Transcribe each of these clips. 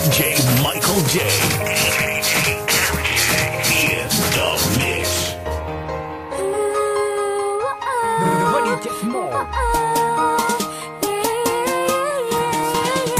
DJ Michael J. In the mix. Everybody just more.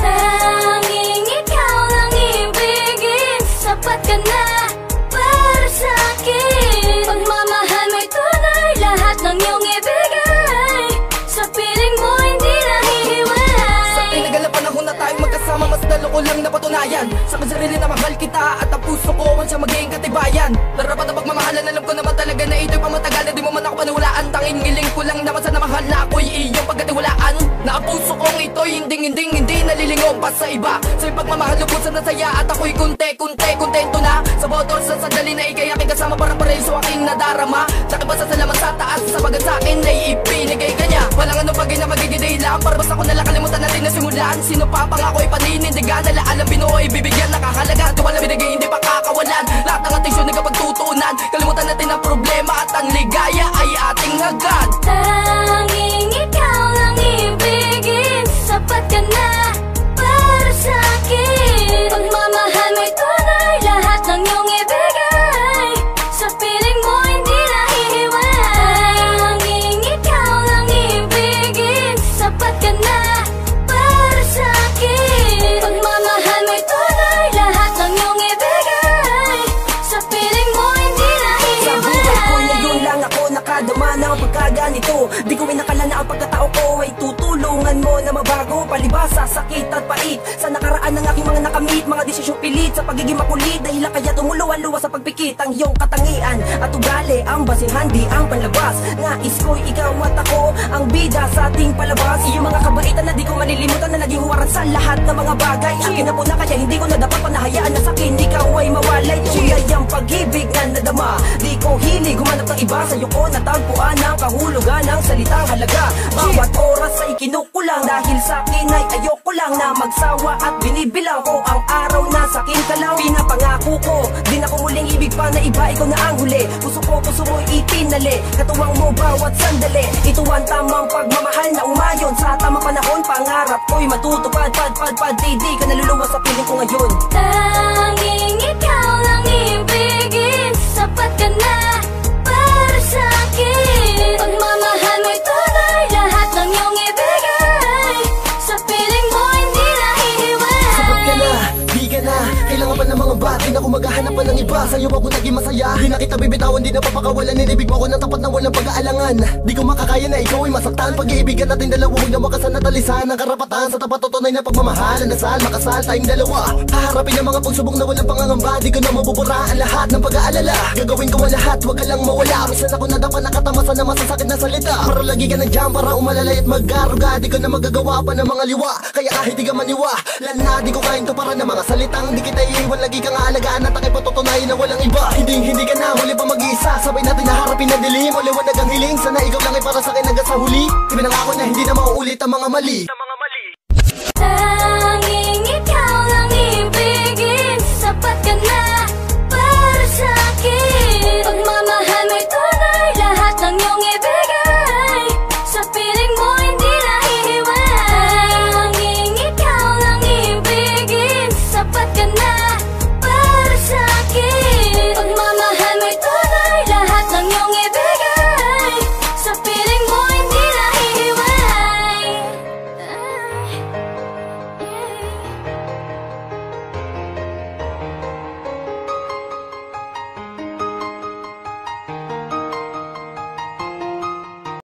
Tanging ikaw lang ibigin, sapat ka na para sa'kin. Pagmamahal mo'y tunay, lahat ng iyong ibigay. Sa piling mo hindi nahihiwalay. Sa tinagal na panahon na tayong magkasama, mas lalo ko lang napatunayan sa aking sarili na mahal kita at ang puso ko ang siya magiging katibayan. Darapat ang pagmamahalan, alam ko naman talaga na ito'y pamatagal na di mo man ako paniwalaan. Tanging giling ko lang naman sa namahal na ako'y iyong pagkatiwalaan. Na ang puso kong ito'y hindi nalilingong pa sa iba. Sa'yo pagmamahal lubusan na saya at ako'y kontento na sa bawat oras sa sandali na ikay aking kasama, parang pareho aking nadarama. Nakibasa sa laman sa taas, sa bagat sa akin ay ipinigay ka niya. Walang ano bagay na magiging dahilan para basta ko nalang kalimutan natin na simulan. Sino pa pangako ay paninindigan, alaalam binuo ay bibigyan. Nakahalaga, tiwala binigay hindi pa kakawalan. Lahat ng atensyon ay kapagtutuunan, kalimutan natin ang problema at ang ligaya ay ating hagad. Tanging ikaw lang ibigin, sapat ka na para sa'kin. Pagmamahal mo'y tunay, lahat ng iyong ibigay. Sa piling mo hindi nahihiwalay. Tanging ikaw lang ibigin, sapat ka na para sa'kin. Pagmamahal mo'y tunay, lahat ng iyong ibigay. Sa piling mo hindi nahihiwalay. Sa buhay ko ngayon lang ako nakadama ng pagkaganito. Di ko inakala na ang pagkatao ko ay tutulungan mo na mabago. Palibas sa sakit at pait, sa nakaraan ng aking mga nakamit, mga desisyong pilit sa pagiging makulit. Dahilan kaya tumuluan-luwa sa pagpikit ang iyong katangian at ugali, ang basilhan di ang panlabas. Nais ko'y ikaw at ako ang bida sa ating palabas. Iyong mga kabaitan na di ko malilimutan, na naging huwaran sa lahat ng mga bagay. Akin na po na kaya hindi ko na dapat panahayaan na sa'kin ikaw ay mawalay. Tunay ang pag-ibig na nadama, di ko hilig humanap ng iba. Sa'yo ko natagpuan ang kahulugan ng salitang halaga. Bawat oras ay kinukulang, dahil sa'kin ay ayoko lang na magsawa. At binibilang ko ang araw na sa'kin ka lang pinapangako ko. Di na ko muling ibig pa na iba, ikaw na ang huli. Puso mo'y itinali, katuwang mo bawat sandali. Ito ang tamang pagmamahal na umayon sa tamang panahon. Pangarap ko'y matutupad, di ka naluluwa sa piling ko ngayon. Tanging ikaw lang ibigin, sapat ka na para sa'kin. Pagmamahal mo'y tunay, lahat ng iyong ibigay. Sa piling mo hindi nahihiwalay. Sapat ka na, di ka na kailangan pa ng mga bat, di na ako maghahanap pa ng iba. Sa'yo ako naging masaya, di na kita bibitawan, di na papakawalan. Nilibig mo ako ng tapat na walang pag-aalangan. Di ko makakaya na ikaw ay masaktan. Pag-iibigan natin dalawa, huwag na makasan na talisan. Ang karapatan sa tapat tutunay na pagmamahal. Nasal, makasal tayong dalawa. Haharapin ang mga pagsubok na walang pangangamba. Di ko na mabubura ang lahat ng pag-aalala. Gagawin ko ang lahat, huwag ka lang mawala. Minsan ako nadapat nakatamasan na masasakit na salita. Para lagi ka nandiyan para umalalay at mag-aruga. Di ko na magagawa pa ng mga liwa, kaya kahit di ka maniwa lan na di ko kain to para ng mga salitang di kita iiwan. Lagi kang aalagaan at aking patutunayan na walang iba. Hindi ka na huli pa mag-isa, sabay natin naharapin na dilim. O liwanag ang hiling, sana ikaw lang ay para sa akin hanggang sa huli. Ibinangako na hindi na mauulit ang mga mali.